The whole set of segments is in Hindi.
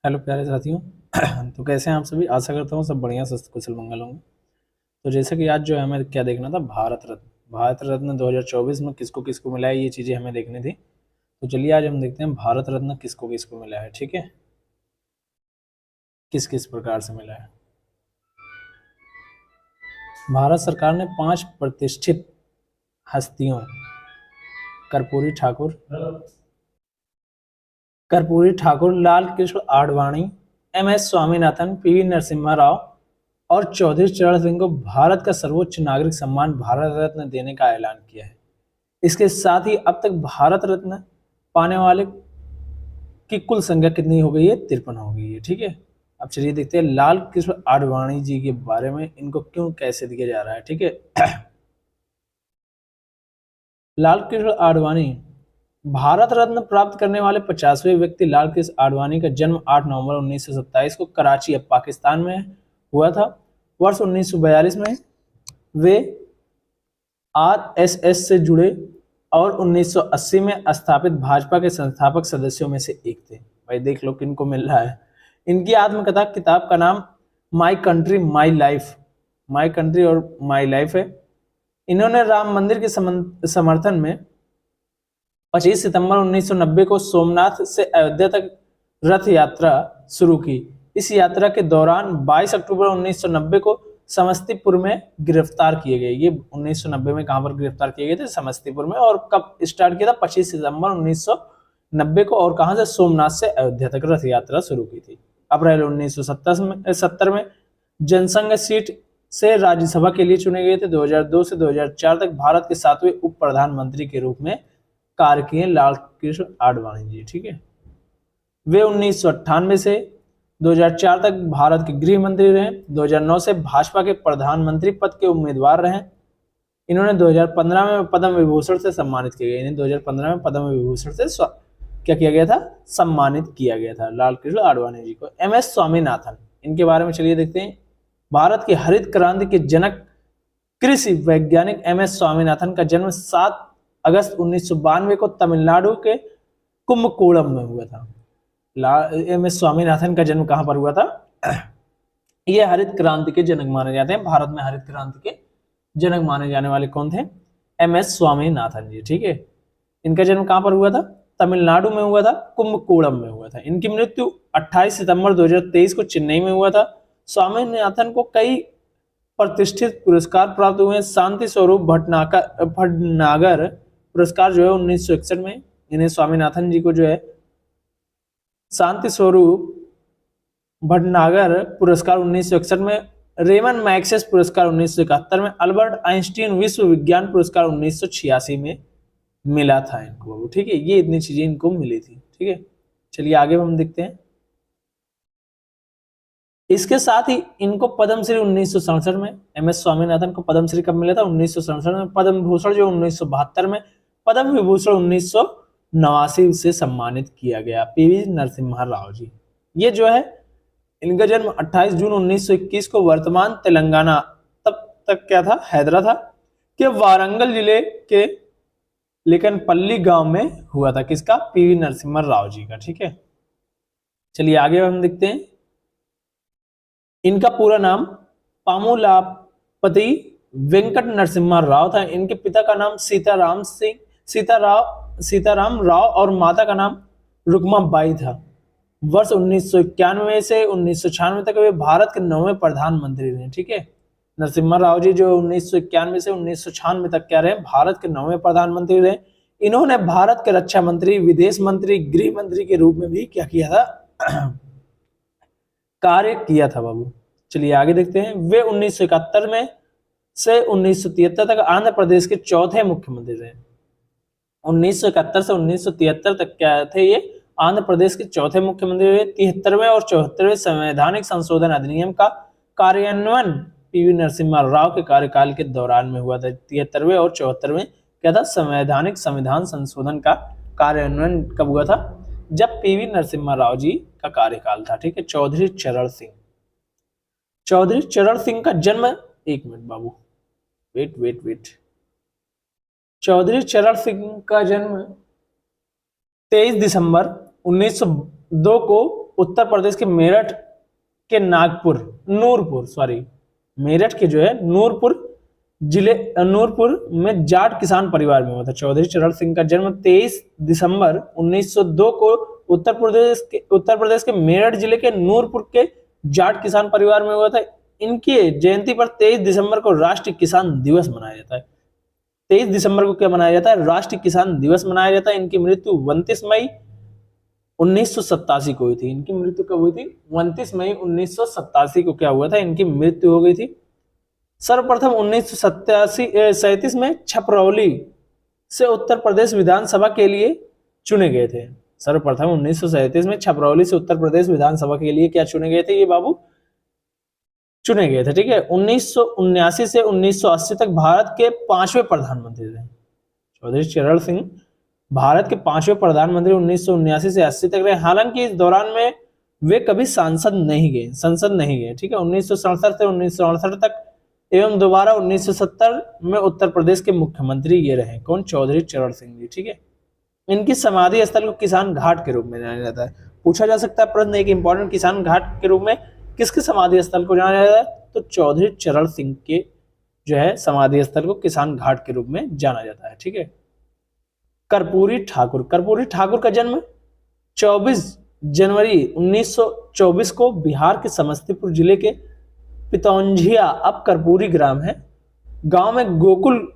हेलो प्यारे साथियों। तो कैसे हैं आप सभी? आशा करता हूँ सब बढ़िया स्वस्थ कुशल मंगल होंगे। तो जैसे कि आज जो है हमें क्या देखना था, भारत रत्न। भारत रत्न 2024 में किसको किसको मिला है, ये चीज़ें हमें देखनी थी। तो चलिए आज हम देखते हैं भारत रत्न किसको किसको मिला है। ठीक है, किस किस प्रकार से मिला है। भारत सरकार ने 5 प्रतिष्ठित हस्तियों कर्पूरी ठाकुर, लाल कृष्ण आडवाणी, MS स्वामीनाथन, PV नरसिम्हा राव और चौधरी चरण सिंह को भारत का सर्वोच्च नागरिक सम्मान भारत रत्न देने का ऐलान किया है। इसके साथ ही अब तक भारत रत्न पाने वाले की कुल संख्या कितनी हो गई है? 53 हो गई है। ठीक है, अब चलिए देखते हैं लाल कृष्ण आडवाणी जी के बारे में, इनको क्यों कैसे दिया जा रहा है। ठीक है, लाल कृष्ण आडवाणी भारत रत्न प्राप्त करने वाले 50वें व्यक्ति लाल कृष्ण आडवाणी का जन्म 8 नवंबर 1927 को कराची अब पाकिस्तान में हुआ था। वर्ष 1942 में वे RSS से जुड़े और 1980 में स्थापित भाजपा के संस्थापक सदस्यों में से एक थे। भाई देख लो किनको मिल रहा है। इनकी आत्मकथा किताब का नाम my country my life, my country और माई लाइफ है। इन्होंने राम मंदिर के समर्थन में 25 सितंबर 1990 को सोमनाथ से अयोध्या तक रथ यात्रा शुरू की। इस यात्रा के दौरान 22 अक्टूबर 1990 को समस्तीपुर में गिरफ्तार किए गए। ये 1990 में कहां पर गिरफ्तार किए गए थे? समस्तीपुर में। और कब स्टार्ट किया था? 25 सितंबर 1990 को। और कहां से? सोमनाथ से अयोध्या तक रथ यात्रा शुरू की थी। अप्रैल 1970 में जनसंघ सीट से राज्यसभा के लिए चुने गए थे। 2002 से 2004 तक भारत के 7वें उप प्रधानमंत्री के रूप में कार्य किए लाल कृष्ण आडवाणी जी। ठीक है, वे 1998 से 2004 तक भारत के गृह मंत्री रहे। 2009 से भाजपा के प्रधानमंत्री पद के उम्मीदवार रहे। इन्होंने 2015 में पद्म विभूषण से सम्मानित किए गए। इन्हें 2015 में पद्म विभूषण से क्या किया गया था? सम्मानित किया गया था लाल कृष्ण आडवाणी जी को। MS स्वामीनाथन, इनके बारे में चलिए देखते हैं। भारत की हरित क्रांति के जनक कृषि वैज्ञानिक MS स्वामीनाथन का जन्म 7 अगस्त 1992 को तमिलनाडु के कुंभकोणम में हुआ था। MS स्वामीनाथन का जन्म कहां पर हुआ था? ये हरित क्रांति के जनक माने जाते हैं। भारत में हरित क्रांति के जनक माने जाने वाले कौन थे? MS स्वामीनाथन जी। ठीक है, इनका जन्म कहां पर हुआ था? तमिलनाडु में हुआ था, कुंभकोणम में हुआ था। इनकी मृत्यु 28 सितंबर 2023 को चेन्नई में हुआ था। स्वामीनाथन को कई प्रतिष्ठित पुरस्कार प्राप्त हुए हैं। शांति स्वरूप भटनागर पुरस्कार जो है 1961 में, इन्हें स्वामीनाथन जी को जो है शांति स्वरूप भटनागर पुरस्कार 1961 में, रेमन मैग्सेस पुरस्कार 1971 में, अल्बर्ट आइंस्टीन विश्व विज्ञान पुरस्कार 1986 में मिला था इनको। ठीक है, ये इतनी चीजें इनको मिली थी। ठीक है, चलिए आगे हम देखते हैं। इसके साथ ही इनको पद्मश्री 1967 में, MS स्वामीनाथन को पद्मश्री कब मिला था? 1967 में। पद्म भूषण जो 1972 में, पद्म विभूषण 1989 से सम्मानित किया गया PV नरसिम्हा राव जी। ये जो है इनका जन्म 28 जून 1921 को वर्तमान तेलंगाना, तब तक क्या था? हैदरा था, कि वारंगल जिले के लेकनपल्ली गांव में हुआ था। किसका? PV नरसिम्हा राव जी का। ठीक है, चलिए आगे हम देखते हैं। इनका पूरा नाम पामुलापति वेंकट नरसिम्हा राव था। इनके पिता का नाम सीताराम राव और माता का नाम रुक्माबाई था। वर्ष 1991 से 1996 तक वे भारत के 9वें प्रधानमंत्री रहे। ठीक है, नरसिम्हा राव जी जो 1991 से 1996 तक क्या रहे? भारत के 9वें प्रधानमंत्री रहे। इन्होंने भारत के रक्षा मंत्री, विदेश मंत्री, गृह मंत्री के रूप में भी क्या किया था? कार्य किया था बाबू। चलिए आगे देखते हैं। वे 1971 में से 1973 तक आंध्र प्रदेश के चौथे मुख्यमंत्री रहे। 1971 से 1973 तक क्या थे? ये आंध्र प्रदेश के चौथे मुख्यमंत्री रहे। 73वें और 74वें संवैधानिक संशोधन अधिनियम का कार्यान्वयन PV नरसिम्हा राव के कार्यकाल के दौरान में हुआ था। 73वें और 74वें क्या था? संवैधानिक संविधान संशोधन का कार्यान्वयन कब हुआ था? जब PV नरसिम्हा राव जी का कार्यकाल था। ठीक है, चौधरी चरण सिंह का जन्म, एक मिनट बाबू, वेट। चौधरी चरण सिंह का जन्म 23 दिसंबर 1902 को उत्तर प्रदेश के मेरठ के मेरठ के जो है नूरपुर जिले नूरपुर में जाट किसान परिवार में हुआ था। चौधरी चरण सिंह का जन्म 23 दिसंबर 1902 को उत्तर प्रदेश के मेरठ जिले के नूरपुर के जाट किसान परिवार में हुआ था। इनकी जयंती पर 23 दिसंबर को राष्ट्रीय किसान दिवस मनाया जाता है। 23 दिसंबर को क्या मनाया जाता है? राष्ट्रीय किसान दिवस मनाया जाता है। इनकी मृत्यु 29 मई 1987 को हुई थी। इनकी मृत्यु कब हुई थी? 29 मई 1987 को क्या हुआ था? इनकी मृत्यु हो गई थी। सर्वप्रथम 1937 में छपरौली से उत्तर प्रदेश विधानसभा के लिए चुने गए थे। सर्वप्रथम 1937 में छपरौली से उत्तर प्रदेश विधानसभा के लिए क्या चुने गए थे? ये बाबू चुने गए थे। ठीक है। 1979 से 1980 तक भारत के 5वें प्रधानमंत्री रहे। चौधरी चरण सिंह भारत के 5वें प्रधानमंत्री 1979 से 80 तक रहे। हालांकि इस दौरान में वे कभी संसद नहीं गए। ठीक है। 1967 से 1968 तक एवं दोबारा 1970 में उत्तर प्रदेश के मुख्यमंत्री ये रहे। कौन? चौधरी चरण सिंह जी। ठीक है। इनकी समाधि स्थल को किसान घाट के रूप में जाना जाता है। पूछा जा सकता है प्रश्न एक इंपॉर्टेंट, किसान घाट के रूप में किसके समाधि स्थल को जाना जाता है? तो चौधरी चरण सिंह के जो है समाधि स्थल को किसान घाट के रूप में जाना जाता है। ठीक है। कर्पूरी ठाकुर का जन्म 24 जनवरी 1924 को बिहार के समस्तीपुर जिले के पितौंझिया, अब कर्पूरी ग्राम है, गांव में गोकुल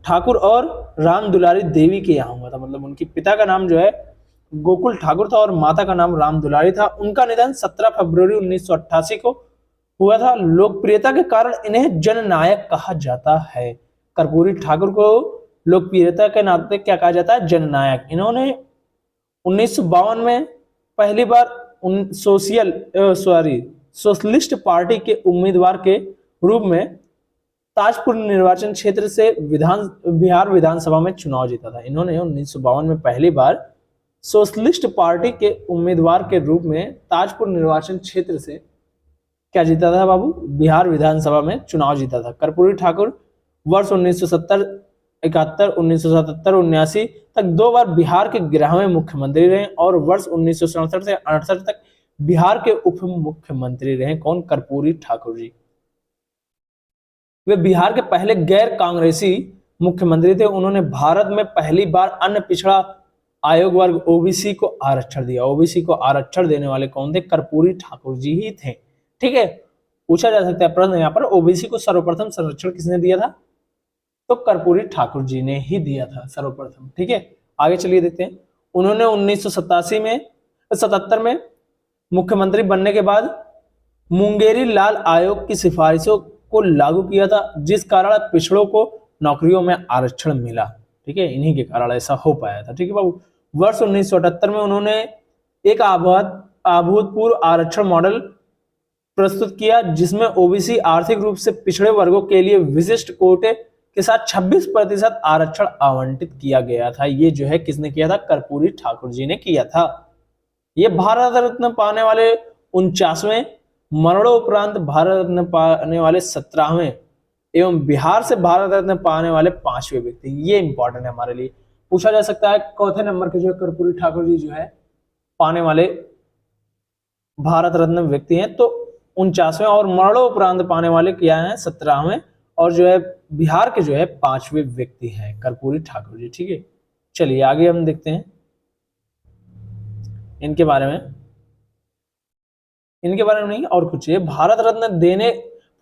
ठाकुर और राम दुलारी देवी के यहाँ हुआ था। मतलब उनके पिता का नाम जो है गोकुल ठाकुर था और माता का नाम राम दुलारी था। उनका निधन 17 फरवरी 1988 को हुआ था। लोकप्रियता के कारण इन्हें जननायक कहा जाता है। कर्पूरी ठाकुर को लोकप्रियता के नाते क्या कहा जाता है? जननायक। इन्होंने 1952 में पहली बार सोशलिस्ट पार्टी के उम्मीदवार के रूप में ताजपुर निर्वाचन क्षेत्र से बिहार विधानसभा में चुनाव जीता था। इन्होंने 1952 में पहली बार सोशलिस्ट पार्टी के उम्मीदवार के रूप में ताजपुर निर्वाचन क्षेत्र से क्या जीता था बाबू? बिहार विधानसभा में चुनाव जीता था। कर्पूरी ठाकुर वर्ष 1970, 71, 1977, 79 तक 2 बार बिहार के 11वें मुख्यमंत्री रहे और वर्ष 1967 से 68 तक बिहार के उप मुख्यमंत्री रहे। कौन? कर्पूरी ठाकुर जी। वे बिहार के पहले गैर कांग्रेसी मुख्यमंत्री थे। उन्होंने भारत में पहली बार अन्य पिछड़ा आयोग वर्ग ओबीसी को आरक्षण दिया। ओबीसी को आरक्षण देने वाले कौन थे? कर्पूरी ठाकुर जी ही थे। ठीक है। पूछा जा सकता है प्रश्न यहाँ पर, ओबीसी को सर्वप्रथम संरक्षण किसने दिया था? तो कर्पूरी ठाकुर जी ने ही दिया था सर्वप्रथम। ठीक है। आगे चलिए देखते हैं। उन्होंने 1977 में मुख्यमंत्री बनने के बाद मुंगेरी लाल आयोग की सिफारिशों को लागू किया था, जिस कारण पिछड़ों को नौकरियों में आरक्षण मिला। ठीक है। इन्हीं के कारण ऐसा हो पाया था। ठीक है बाबू। वर्ष 1978 में उन्होंने एक अभूतपूर्व आरक्षण मॉडल प्रस्तुत किया, जिसमें ओबीसी आर्थिक रूप से पिछड़े वर्गों के लिए विशिष्ट कोटे के साथ 26% आरक्षण आवंटित किया गया था। ये जो है किसने किया था? कर्पूरी ठाकुर जी ने किया था। ये भारत रत्न पाने वाले 49वें, मरणोपरांत भारत रत्न पाने वाले 17वें एवं बिहार से भारत रत्न पाने वाले 5वें व्यक्ति। ये इंपॉर्टेंट है हमारे लिए। पूछा जा सकता है चौथे नंबर के जो कर्पूरी ठाकुर जी जो है पाने वाले भारत रत्न व्यक्ति हैं, तो 49वें, और मरणोपरांत पाने वाले क्या हैं? 17वें, और जो है बिहार के जो है 5वें व्यक्ति हैं कर्पूरी ठाकुर जी। ठीक है। चलिए आगे हम देखते हैं इनके बारे में नहीं और कुछ। ये भारत रत्न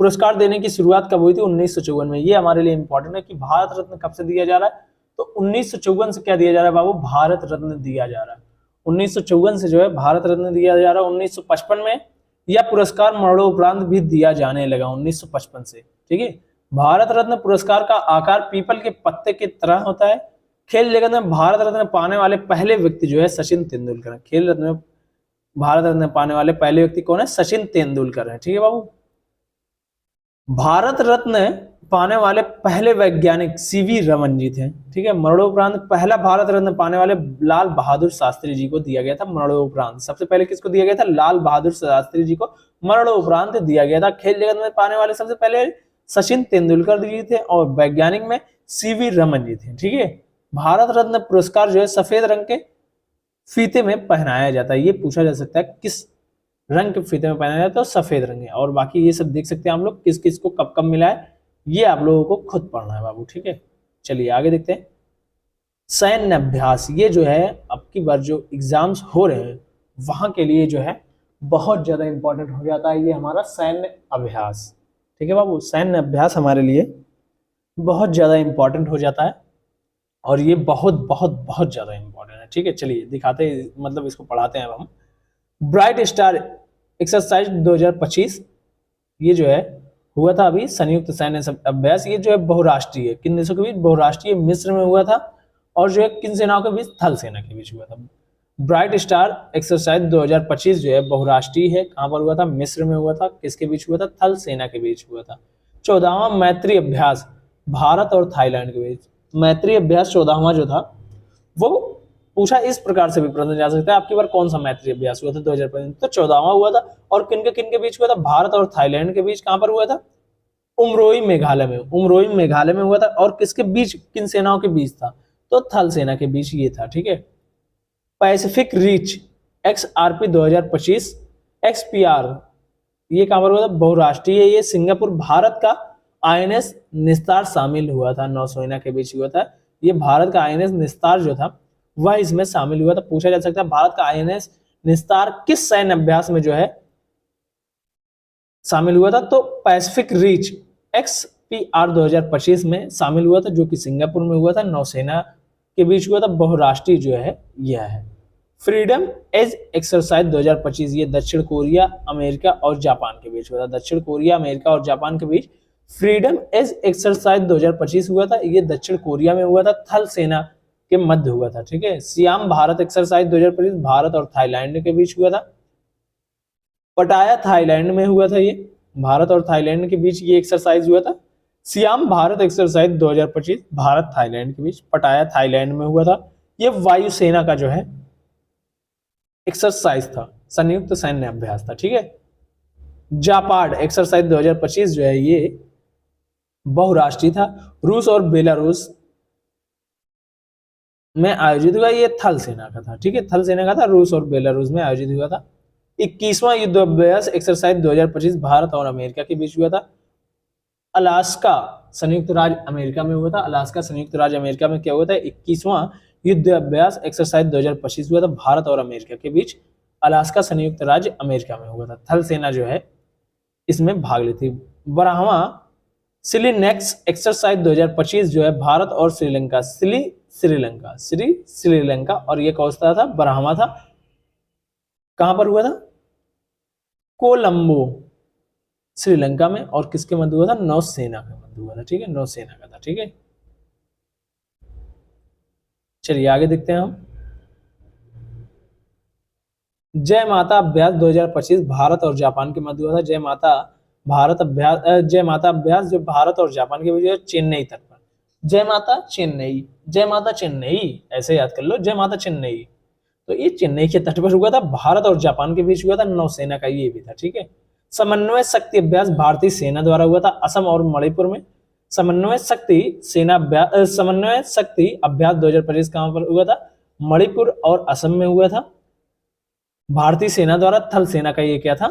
पुरस्कार देने की शुरुआत कब हुई थी? 1954 में। ये हमारे लिए इंपॉर्टेंट है कि भारत रत्न कब से दिया जा रहा है? तो 1954 से क्या दिया जा रहा है बाबू? भारत रत्न दिया जा रहा है। 1954 से जो है भारत रत्न दिया जा रहा है। 1955 में यह पुरस्कार मरणोपरांत भी दिया जाने लगा 1955 से। ठीक है। भारत रत्न पुरस्कार का आकार पीपल के पत्ते की तरह होता है। खेल जगत में भारत रत्न पाने वाले पहले व्यक्ति जो है सचिन तेंदुलकर। खेल रत्न में भारत रत्न पाने वाले पहले व्यक्ति कौन है? सचिन तेंदुलकर है। ठीक है बाबू। भारत रत्न पाने वाले पहले वैज्ञानिक सीवी रमन जी थे। ठीक है। मरणोपरांत पहला भारत रत्न पाने वाले लाल बहादुर शास्त्री जी को दिया गया था। मरणोपरांत सबसे पहले किसको दिया गया था? लाल बहादुर शास्त्री जी को मरणोपरांत दिया गया था। खेल जगत में पाने वाले सबसे पहले सचिन तेंदुलकर जी थे और वैज्ञानिक में सीवी रमन जी थे। ठीक है। भारत रत्न पुरस्कार जो है सफेद रंग के फीते में पहनाया जाता है? ये पूछा जा सकता है किस रंग के फीते में पहनाया जाता है? तो सफेद रंग है। और बाकी ये सब देख सकते हैं हम लोग किस किस को कब कब मिला है, ये आप लोगों को खुद पढ़ना है बाबू, ठीक है। चलिए आगे देखते हैं। सैन्य अभ्यास, ये जो है अब की बार जो एग्जाम्स हो रहे हैं वहां के लिए जो है बहुत ज्यादा इंपॉर्टेंट हो जाता है ये हमारा सैन्य अभ्यास, ठीक है बाबू। सैन्य अभ्यास हमारे लिए बहुत ज्यादा इंपॉर्टेंट हो जाता है और ये बहुत बहुत बहुत ज्यादा इंपॉर्टेंट है, ठीक है। चलिए दिखाते हैं, मतलब इसको पढ़ाते हैं हम। ब्राइट स्टार एक्सरसाइज 2025 ये जो है हुआ था अभी संयुक्त सैन्य अभ्यास। ये जो है बहुराष्ट्रीय, किन देशों के बीच? बहुराष्ट्रीय, मिस्र में हुआ था। और जो है किन सेनाओं के बीच? थल सेना के बीच हुआ था। ब्राइट स्टार एक्सरसाइज 2025 जो है बहुराष्ट्रीय है। कहां पर हुआ था? मिस्र में हुआ था। किसके बीच हुआ था? थल सेना के बीच हुआ था। 14वां मैत्री अभ्यास भारत और थाईलैंड के बीच। मैत्री अभ्यास 14वां जो था वो पूछा इस प्रकार से भी प्रश्न जा सकता है, आपकी बार कौन सा मैत्री अभ्यास हुआ था 2025? तो 14वां हुआ था। और किन के बीच हुआ था? भारत और थाईलैंड के बीच। कहां पर हुआ था? उमरोई मेघालय में। उमरोई मेघालय में हुआ था। और किसके बीच? किन सेनाओं के बीच था? तो थल सेना के बीच ये था, ठीक है। पैसिफिक रीच XRP 2025 XPR ये कहां पर हुआ था? बहुराष्ट्रीय। ये सिंगापुर, भारत का INS निस्तार शामिल हुआ था, नौसेना के बीच हुआ था। ये भारत का INS निस्तार जो था वह इसमें शामिल हुआ था। पूछा जा सकता है भारत का INS निस्तार किस सैन्य अभ्यास में जो है शामिल हुआ था? तो पैसिफिक रीच XPR 2025 में शामिल हुआ था, जो कि सिंगापुर में हुआ था, नौसेना के बीच हुआ था। बहुराष्ट्रीय जो है यह है। फ्रीडम एज एक्सरसाइज 2025 ये दक्षिण कोरिया, अमेरिका और जापान के बीच हुआ था। दक्षिण कोरिया, अमेरिका और जापान के बीच फ्रीडम एज एक्सरसाइज 2025 हुआ था। ये दक्षिण कोरिया में हुआ था, थल सेना के मध्य हुआ था, ठीक है। सियाम भारत एक्सरसाइज 2025 भारत और थाईलैंड के बीच हुआ था। पटाया थाईलैंड में हुआ था। ये भारत और थाईलैंड के बीच ये एक्सरसाइज हुआ था। SIAM Bharat exercise 2025 Bharat Thailand के बीच, पटाया थाईलैंड में हुआ था। ये वायुसेना का जो है एक्सरसाइज था, संयुक्त सैन्य अभ्यास था, ठीक है। जापाड एक्सरसाइज 2025 जो है ये बहुराष्ट्रीय था। रूस और बेलारूस में आयोजित हुआ। ये थल सेना का था, ठीक है। थल सेना का था, रूस और बेलारूस में आयोजित हुआ था। 21वां युद्ध अभ्यास एक्सरसाइज 2025 भारत और अमेरिका के बीच हुआ था। अलास्का संयुक्त राज्य अमेरिका में हुआ था। अलास्का संयुक्त राज्य अमेरिका में क्या हुआ था? 21वां युद्ध अभ्यास एक्सरसाइज 2025 हुआ था भारत और अमेरिका के बीच। अलास्का संयुक्त राज्य अमेरिका में हुआ था। थल सेना जो है इसमें भाग ली थी। 12वां सिलीनेक्स एक्सरसाइज 2025 जो है भारत और श्रीलंका, श्रीलंका और ये कौन सा था? 12वां था। कहां पर हुआ था? कोलंबो श्रीलंका में। और किसके मध्य हुआ था? नौसेना के मध्य हुआ था, ठीक है। नौसेना का था, ठीक है। चलिए आगे देखते हैं हम। जय माता अभ्यास 2025 भारत और जापान के मध्य हुआ था। जय माता अभ्यास जो भारत और जापान के बीच चेन्नई तट पर। जय माता चेन्नई ऐसे याद कर लो, जय माता चेन्नई। तो ये चेन्नई के तट पर हुआ था, भारत और जापान के बीच हुआ था, नौसेना का ये भी था, ठीक है। समन्वय शक्ति अभ्यास भारतीय सेना द्वारा हुआ था असम और मणिपुर में। समन्वय शक्ति अभ्यास 2025 कहां पर हुआ था? मणिपुर और असम में हुआ था। भारतीय सेना द्वारा, थल सेना का ये क्या था?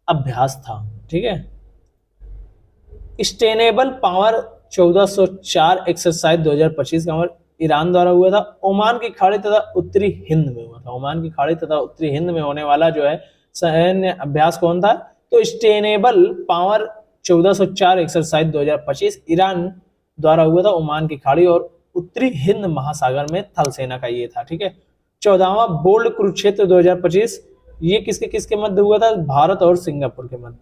अभ्यास था, ठीक है। स्टेनेबल पावर 1404 एक्सरसाइज 2025 का ईरान द्वारा हुआ था। ओमान की खाड़ी तथा उत्तरी हिंद में हुआ था। ओमान की खाड़ी तथा उत्तरी हिंद में होने वाला जो है सैन्य अभ्यास कौन था? तो स्टेनेबल पावर 1404 एक्सरसाइज 2025 ईरान द्वारा हुआ था। ओमान की खाड़ी और उत्तरी हिंद महासागर में थल सेना का ये था, ठीक है। 14वां बोल्ड कुरुक्षेत्र 2025 ये किसके किसके मध्य हुआ था? भारत और सिंगापुर के मध्य।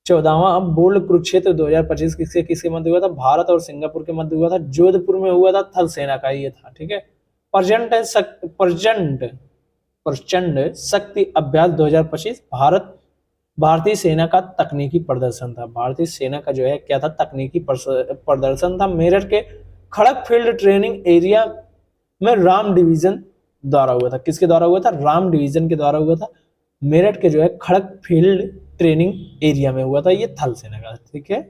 14वां बोल्ड कुरुक्षेत्र 2025 किसके किसके मध्य हुआ था? भारत और सिंगापुर के मध्य हुआ था। जोधपुर में हुआ था, थल सेना का ये था, ठीक है। प्रचंड शक्ति अभ्यास 2025 भारतीय सेना का तकनीकी प्रदर्शन था। भारतीय सेना का जो है क्या था? तकनीकी प्रदर्शन था। मेरठ के खड़क फील्ड ट्रेनिंग एरिया में राम डिवीजन द्वारा हुआ था। किसके द्वारा हुआ था? राम डिवीजन के द्वारा हुआ था। मेरठ के जो है खड़क फील्ड ट्रेनिंग एरिया में हुआ था। ये थल सेना का, ठीक है।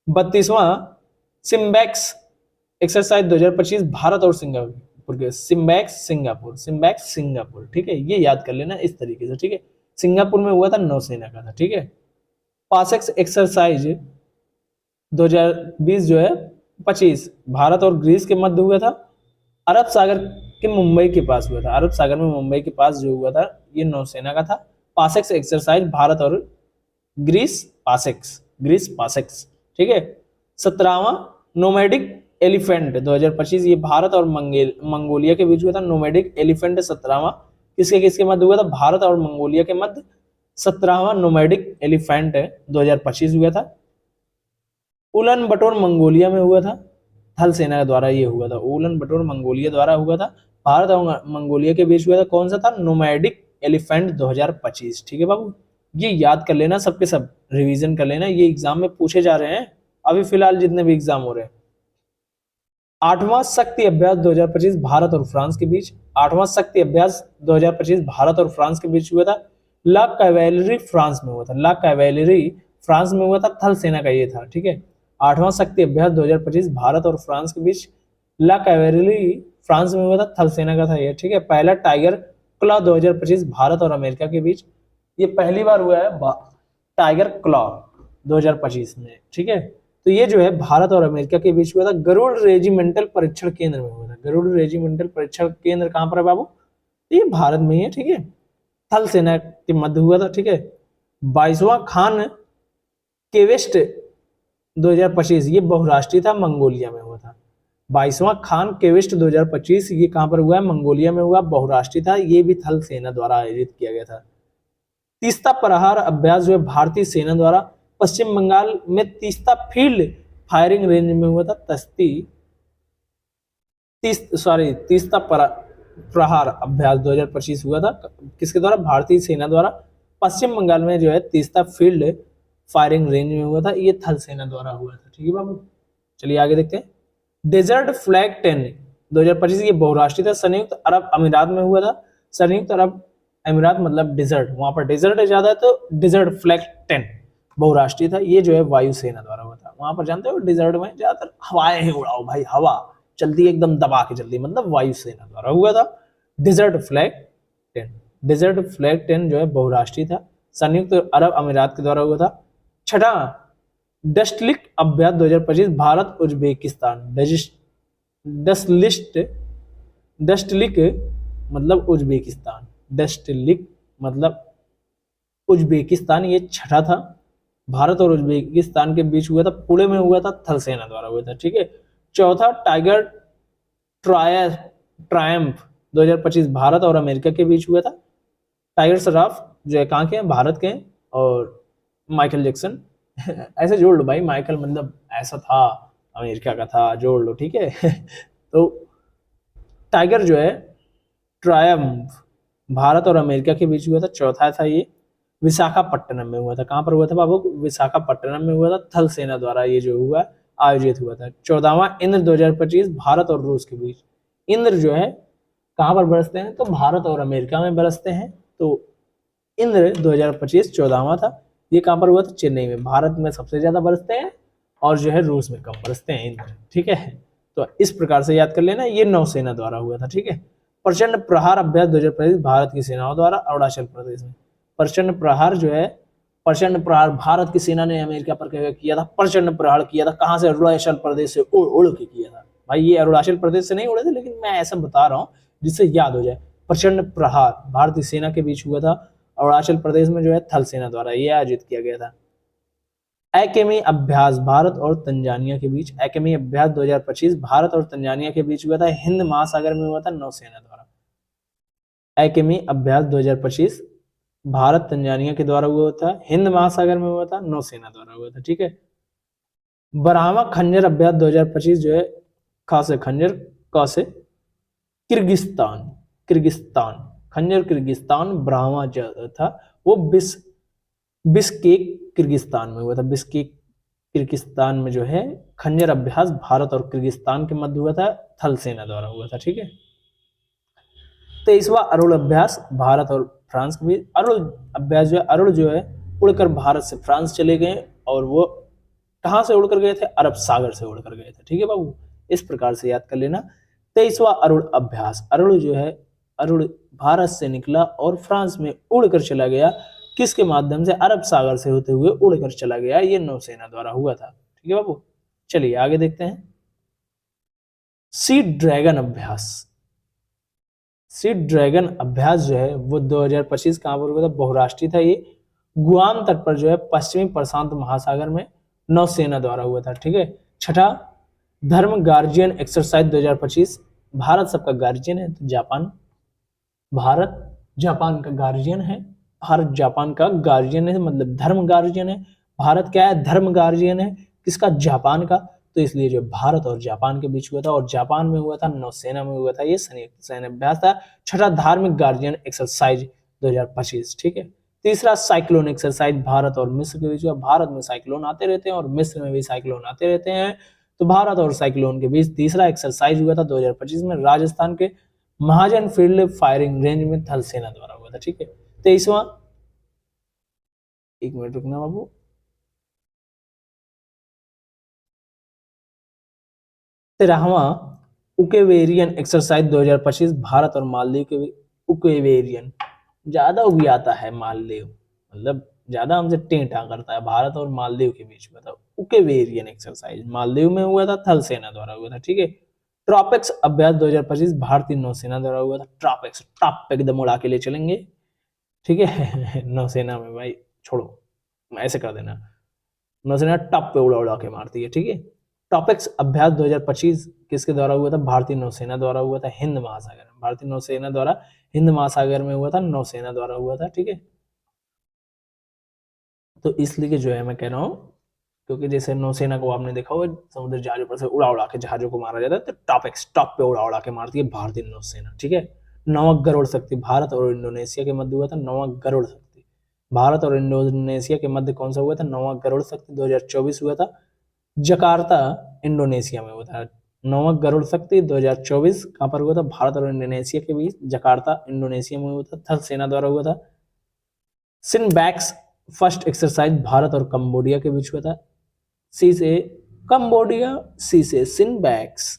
32वां सिम्बैक्स एक्सरसाइज 2025 भारत और सिंगापुर के, सिम्बैक्स सिंगापुर, सिम्बैक्स सिंगापुर, ठीक है, ये याद कर लेना इस तरीके से, ठीक है। सिंगापुर में हुआ था नौसेना का था, ठीक है। पासेक्स एक्सरसाइज 2020 जो है 25 भारत और ग्रीस के मध्य हुआ था, अरब सागर के मुंबई के पास हुआ था, अरब सागर में मुंबई के पास जो हुआ था ये नौसेना का था। पासेक्स एक्सरसाइज भारत और ग्रीस, ग्रीस पासेक्स, ठीक है। 17वां नोमैडिक एलिफेंट 2025 ये भारत और मंगोलिया के बीच हुआ था। नोमैडिक एलिफेंट 17वां किसके किसके मध्य हुआ था? भारत और मंगोलिया के मध्य 17वां नोमैडिक एलिफेंट 2025 हुआ था। उलन बटोर मंगोलिया में हुआ था, थल सेना द्वारा ये हुआ था, उलन बटोर मंगोलिया द्वारा हुआ था, भारत और मंगोलिया के बीच हुआ था। कौन सा था? नोमैडिक एलिफेंट 2025, ठीक है बाबू, ये याद कर लेना, सबके सब रिवीजन कर लेना, ये एग्जाम में पूछे जा रहे हैं अभी फिलहाल जितने भी एग्जाम हो रहे हैं। 8वां शक्ति अभ्यास 2025 भारत और फ्रांस के बीच, 8वां शक्ति अभ्यास 2025 भारत और फ्रांस के बीच हुआ था। ला कैवेलरी फ्रांस में हुआ था, ला कैवेलरी फ्रांस में हुआ था, थल सेना का ये था, ठीक है। 8वां शक्ति अभ्यास 2025 भारत और फ्रांस के बीच, ला कैवेलरी फ्रांस में हुआ था, थल सेना का था ये, ठीक है। पहला टाइगर क्लॉ 2025 भारत और अमेरिका के बीच, ये पहली बार हुआ है टाइगर क्लॉ 2025 में, ठीक है। तो ये जो है भारत और अमेरिका के बीच हुआ था। गरुड़ रेजिमेंटल परीक्षण केंद्र में हुआ था, गरुड़ रेजिमेंटल परीक्षण केंद्र कहां पर है बाबू? ये भारत में ही है, ठीक है, थल सेना के मध्य हुआ था, ठीक है। 22वां खान केवेस्ट 2025 ये बहुराष्ट्रीय था, मंगोलिया में हुआ था। 22वां खान केवेस्ट 2025 ये कहां पर हुआ है? मंगोलिया में हुआ, बहुराष्ट्रीय था, ये भी थल सेना द्वारा आयोजित किया गया था। तीस्ता प्रहार अभ्यास जो है भारतीय सेना द्वारा पश्चिम बंगाल में तीस्ता फील्ड फायरिंग रेंज में हुआ था। तीस्ता प्रहार अभ्यास 2025 हुआ था, किसके द्वारा? भारतीय सेना द्वारा पश्चिम बंगाल में जो है तीस्ता फील्ड फायरिंग रेंज में हुआ था, ये थल सेना द्वारा हुआ था, ठीक है बाबू। चलिए आगे देखते हैं। डेजर्ट फ्लैग 10 2025 ये बहुराष्ट्रीय था, संयुक्त अरब अमीरात में हुआ था। संयुक्त अरब अमीरात मतलब डेजर्ट, वहां पर डेजर्ट ज्यादा है तो डेजर्ट फ्लैग 10 बहुराष्ट्रीय था, ये जो है वायुसेना द्वारा हुआ था। वहां पर जानते हो डेजर्ट में ज्यादातर हवाएं ही उड़ाओ भाई, हवा चलती है एकदम दबा के चलती, मतलब वायुसेना द्वारा हुआ था। डेजर्ट फ्लैग 10, डेजर्ट फ्लैग 10 जो है बहुराष्ट्रीय था, संयुक्त अरब अमीरात के द्वारा हुआ था। छठा डस्टलिक अभ्यास 2025 भारत उज्बेकिस्तान, डस्टलिक मतलब उज्बेकिस्तान, डस्टलिक मतलब उज्बेकिस्तान, ये छठा था, भारत और उज्बेकिस्तान के बीच हुआ था, पुणे में हुआ था, थल सेना द्वारा हुआ था, ठीक है। चौथा टाइगर ट्रायम्फ 2025 भारत और अमेरिका के बीच हुआ था। टाइगर श्रॉफ जो है कहाँ के हैं? भारत के हैं, और माइकल जैक्सन ऐसे जोड़ लो भाई, माइकल मतलब ऐसा था, अमेरिका का था, जोड़ लो, ठीक है। तो टाइगर जो है ट्रायम्फ भारत और अमेरिका के बीच हुआ था, चौथा था ये विशाखापट्टनम में हुआ था। कहां पर हुआ था बाबू? विशाखापट्टनम में हुआ था, थल सेना द्वारा ये जो हुआ आयोजित हुआ था। 14वां इंद्र 2025 भारत और रूस के बीच, इंद्र जो है कहां पर बरसते हैं? तो भारत और अमेरिका में बरसते हैं, तो इंद्र 2025 14वां था, ये कहां पर हुआ था? चेन्नई में। भारत में सबसे ज्यादा बरसते हैं और जो है रूस में कम बरसते हैं इंद्र, ठीक है। तो इस प्रकार से याद कर लेना, ये नौसेना द्वारा हुआ था, ठीक है। प्रचंड प्रहार अभ्यास 2025 भारत की सेनाओं द्वारा अरुणाचल प्रदेश में। प्रचंड प्रहार जो है, प्रचंड प्रहार भारत की सेना ने अमेरिका पर किया था, प्रचंड प्रहार किया था, कहां से? अरुणाचल प्रदेश से उड़ उड़ के किया था भाई, ये अरुणाचल प्रदेश से नहीं उड़े थे, लेकिन मैं ऐसा बता रहा हूँ जिससे याद हो जाए। प्रचंड प्रहार भारतीय सेना के बीच हुआ था, अरुणाचल प्रदेश में जो है थल सेना द्वारा ये आयोजित किया गया था। एकेमी अभ्यास भारत और तंजानिया के बीच, एकेमी अभ्यास 2025 भारत और तंजानिया के बीच हुआ था, हिंद महासागर में हुआ था, नौसेना द्वारा। एकेमी अभ्यास 2025 भारत तंजानिया के द्वारा हुआ था, हिंद महासागर में हुआ था, नौसेना द्वारा हुआ था, ठीक है। 12वां खंजर अभ्यास 2025 जो है खासे खंजर का से किर्गिस्तान, खंजर किर्गिस्तान 12वां था, वो बिस्केक किर्गिस्तान में हुआ था। बिस्केक किर्गिस्तान में जो है खंजर अभ्यास भारत और किर्गिस्तान के मध्य हुआ था, थल सेना द्वारा हुआ था, ठीक है। 23वां अरुण अभ्यास भारत और फ्रांस के बीच, अरुण अभ्यास जो है, अरुण जो है उड़कर भारत से फ्रांस चले गए, और वो कहां से उड़कर गए थे? अरब सागर से उड़कर गए थे, ठीक है बाबू। इस प्रकार से याद कर लेना। 23वां अरुण अभ्यास। अरुण जो है, अरुण भारत से निकला और फ्रांस में उड़कर चला गया, किसके माध्यम से? अरब सागर से होते हुए उड़कर चला गया, ये नौसेना द्वारा हुआ था। ठीक है बाबू, चलिए आगे देखते हैं। सी ड्रैगन अभ्यास। सी ड्रैगन अभ्यास जो है वो 2025 कहां पर हुआ था? बहुराष्ट्रीय था ये, गुआम तट पर जो है पश्चिमी प्रशांत महासागर में नौसेना द्वारा हुआ था। ठीक है। छठा, धर्म गार्जियन एक्सरसाइज 2025। भारत सबका गार्जियन है तो जापान, भारत जापान का गार्जियन है, भारत जापान का गार्जियन है, मतलब धर्म गार्जियन है। भारत क्या है? धर्म गार्जियन है, किसका? जापान का। तो इसलिए जो भारत और जापान के बीच हुआ था, और जापान में हुआ था, नौसेना में हुआ था, ये संयुक्त सैन्य अभ्यास था। छठा, धार्मिक गार्जियन एक्सरसाइज 2025। ठीक है। तीसरा, साइक्लोन एक्सरसाइज भारत और मिस्र के बीच हुआ। भारत में साइक्लोन आते रहते हैं और मिस्र में भी साइक्लोन आते रहते हैं, तो भारत और साइक्लोन के बीच तीसरा एक्सरसाइज हुआ था 2025 में, राजस्थान के महाजन फील्ड फायरिंग रेंज में थल सेना द्वारा हुआ था। ठीक है। 23वां, एक मिनट रुकना बाबू, तेरहवां उकेवेरियन एक्सरसाइज 2025 भारत और मालदीव के बीच। उकेवेरियन ज्यादा उगी आता है मालदीव, मतलब ज्यादा हमसे टेंटा करता है, भारत और मालदीव के बीच में था। उकेवेरियन एक्सरसाइज मालदीव में हुआ था, थल सेना द्वारा हुआ था। ठीक है। ट्रॉपिक्स अभ्यास 2025 भारतीय नौसेना द्वारा हुआ था। ट्रॉपिक्स, टॉप एकदम उड़ा के ले चलेंगे। ठीक है। नौसेना में भाई छोड़ो, ऐसे कर देना, नौसेना टॉप पे उड़ा उड़ा के मारती है। ठीक है। टॉपिक्स अभ्यास 2025 किसके द्वारा हुआ था? भारतीय नौसेना द्वारा हुआ था, हिंद महासागर में। भारतीय नौसेना द्वारा हिंद महासागर में हुआ था, नौसेना द्वारा हुआ था। ठीक है। तो इसलिए जो है मैं कह रहा हूँ, क्योंकि जैसे नौसेना को आपने देखा होगा समुद्र जहाजों पर से उड़ा उड़ा के जहाजों को मारा जाता है, तो टॉपिक्स टॉप पे उड़ा उड़ा के मारती है भारतीय नौसेना। ठीक है। नौवा गरुड़ शक्ति भारत और इंडोनेशिया के मध्य हुआ था। नौवा गरुड़ शक्ति भारत और इंडोनेशिया के मध्य कौन सा हुआ था? नौवा गरुड़ शक्ति 2024 हुआ था, जकार्ता इंडोनेशिया में हुआ था। नौवा गरुड़ शक्ति 2024 कहां पर हुआ था? भारत और इंडोनेशिया के बीच, जकार्ता इंडोनेशिया में हुआ था, थल सेना द्वारा हुआ था। सिनबैक्स फर्स्ट एक्सरसाइज भारत और कंबोडिया के बीच हुआ था। सी से कंबोडिया, सी से सिनबैक्स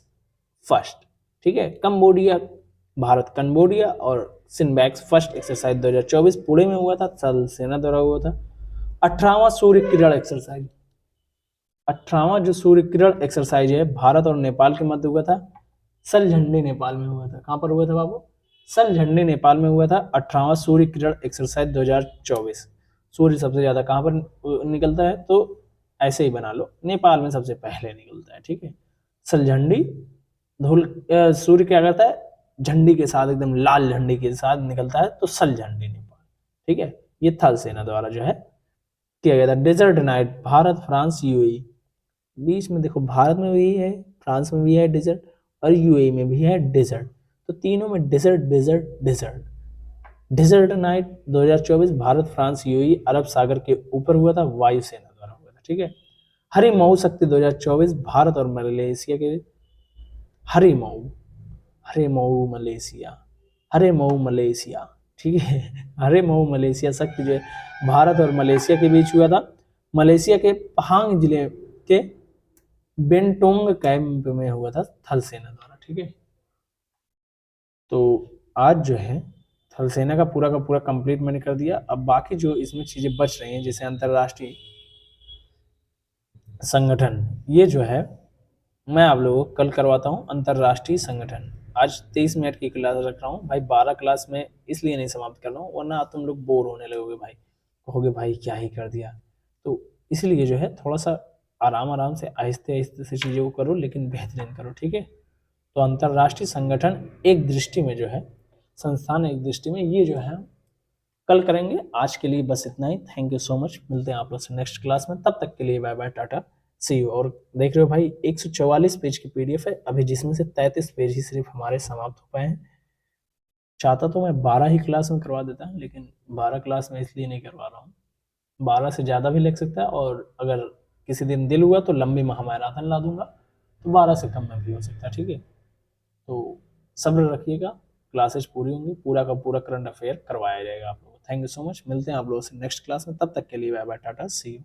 फर्स्ट। ठीक है। कंबोडिया भारत, कंबोडिया और सिनबैक्स फर्स्ट एक्सरसाइज 2024 पुणे में हुआ था, थल सेना द्वारा हुआ था। 18वां सूर्य किरण एक्सरसाइज, 18वां जो सूर्य किरण एक्सरसाइज है भारत और नेपाल के मध्य हुआ था, सलझंडी नेपाल में हुआ था। कहां पर हुआ था बाबू? सलझंडी नेपाल में हुआ था 18वां सूर्य किरण एक्सरसाइज 2024। सूर्य सबसे ज्यादा कहां पर निकलता है? तो ऐसे ही बना लो, नेपाल में सबसे पहले निकलता है। ठीक है। सलझंडी धूल, सूर्य क्या करता है? झंडी के साथ, एकदम लाल झंडी के साथ निकलता है, तो सलझंडी नेपाल। ठीक है। ये थल सेना द्वारा जो है किया गया था। Desert knight Bharat France UAE, बीच में देखो भारत में भी है, फ्रांस में भी है डेजर्ट, और यूएई में भी है डेजर्ट, तो तीनों में desert desert desert. Desert knight 2024 Bharat France UAE अरब सागर के ऊपर हुआ था, वायुसेना द्वारा हुआ था। ठीक है। हरी मऊ शक्ति 2024 भारत और मलेशिया के, हरी मऊ, हरे मऊ मलेशिया, हरे मऊ मलेशिया। ठीक है। हरे मऊ मलेशिया शक्ति जो है भारत और मलेशिया के बीच हुआ था, मलेशिया के पहांग जिले के बेंटोंग कैंप में हुआ था, थल सेना द्वारा। ठीक है। तो आज जो है थल सेना का पूरा कंप्लीट मैंने कर दिया। अब बाकी जो इसमें चीजें बच रही हैं, जैसे अंतरराष्ट्रीय संगठन, ये जो है मैं आप लोगों को कल करवाता हूँ। अंतरराष्ट्रीय संगठन आज 23 मिनट की क्लास रख रहा हूँ भाई, 12 क्लास में इसलिए नहीं समाप्त कर रहा हूँ, वरना तुम लोग बोर होने लगोगे भाई, कहोगे भाई क्या ही कर दिया। तो इसलिए जो है थोड़ा सा आराम आराम से आहिस्ते आहिस्ते से चीज़ों को करो, लेकिन बेहतरीन करो। ठीक है। तो अंतरराष्ट्रीय संगठन एक दृष्टि में जो है, संस्थान एक दृष्टि में, ये जो है कल करेंगे। आज के लिए बस इतना ही। थैंक यू सो मच, मिलते हैं आप लोग से नेक्स्ट क्लास में, तब तक के लिए bye bye, tata, see you. और देख रहे हो भाई 144 पेज की पीडीएफ है अभी, जिसमें से 33 पेज ही सिर्फ हमारे समाप्त हो पाए हैं। चाहता तो मैं 12 ही क्लास में करवा देता, लेकिन 12 क्लास में इसलिए नहीं करवा रहा हूँ, 12 से ज़्यादा भी लग सकता है, और अगर किसी दिन दिल हुआ तो लंबी महामैराथन ला दूंगा, तो 12 से कम में भी हो सकता है। ठीक है। तो सब्र रखिएगा, क्लासेज पूरी होंगी, पूरा का पूरा करंट अफेयर करवाया जाएगा आप लोगों को। थैंक यू सो मच, मिलते हैं आप लोगों से नेक्स्ट क्लास में, तब तक के लिए bye bye, tata, see you.